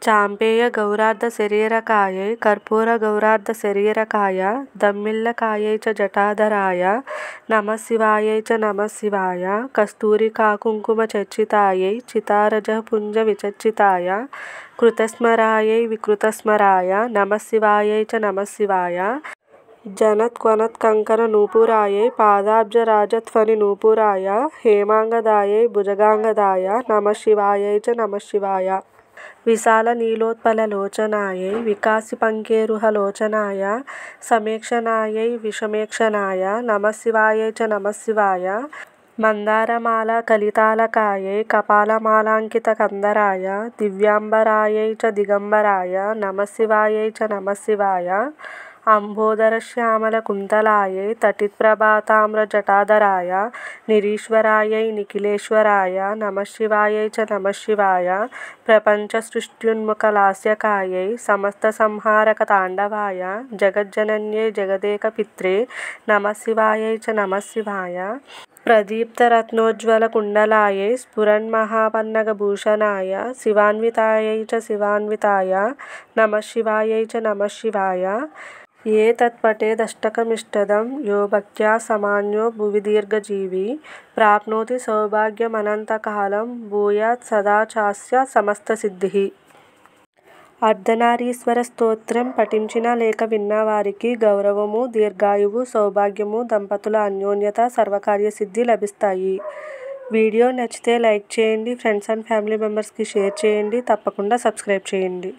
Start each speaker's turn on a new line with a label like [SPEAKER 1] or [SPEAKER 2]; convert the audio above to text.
[SPEAKER 1] చాంపేయ గౌరార్ధ శరీరకాయై కర్పూర గౌరార్ధ శరీరకాయ దమ్మిల్లకాయై చ జటాధరాయ నమఃశివాయై చ నమఃశివాయ కస్తూరికాకుంకుమ చర్చితాయై చితారజపుంజ విచర్చితాయ కృతస్మరాయై వికృతస్మరాయ నమఃశివాయై చ నమఃశివాయ జనత్క్వనత్కంకణ నూపురాయై పాదాబ్జరాజధ్వని నూపురాయ హేమాంగదాయై భుజగాంగదాయ నమఃశివాయై చ నమఃశివాయ విశాల నీలోత్పలలోచనాయై వికాసిపంకేరుహలోచనాయ సమేక్షణాయై విషమేక్షణాయ నమఃశివాయై చ నమఃశివాయ మందారమాల కలితాలకాయై కపాలమాలాంకిత కందరాయ దివ్యాంబరాయై చ దిగంబరాయ నమఃశివాయై చ నమఃశివాయ అంబోదరశ్యామల కుంతలాయై తటిత్ప్రభాతామ్రజటాధరాయ నిరీశ్వరాయై నిఖిలేశ్వరాయ నమఃశివాయై చ నమఃశివాయ ప్రపంచసృష్ట్యున్ముఖలాస్యకాయై సమస్త సంహారక తాండవాయ జగజ్జనన్యై జగదేకపిత్రే నమఃశివాయై చ నమఃశివాయ ప్రదీప్తరత్నోజ్వల కుండలాయై స్ఫురన్మహాపన్నగభూషణాయ శివాన్వితాయై చ శివాన్వితాయ నమఃశివాయై చ నమఃశివాయ ఏ తత్పఠేదష్టకమిష్టదం యో భక్త్యా సమాన్యో భువి దీర్ఘజీవి ప్రాప్నోతి సౌభాగ్యమనంతకాలం భూయాత్ సదా చాస్య సమస్తసిద్ధిః. అర్ధనారీశ్వర స్తోత్రం పఠించిన లేక విన్న వారికి గౌరవము, దీర్ఘాయువు, సౌభాగ్యము, దంపతుల అన్యోన్యత, సర్వకార్యసిద్ధి లభిస్తాయి. వీడియో నచ్చితే లైక్ చేయండి, ఫ్రెండ్స్ అండ్ ఫ్యామిలీ మెంబర్స్కి షేర్ చేయండి, తప్పకుండా సబ్స్క్రైబ్ చేయండి.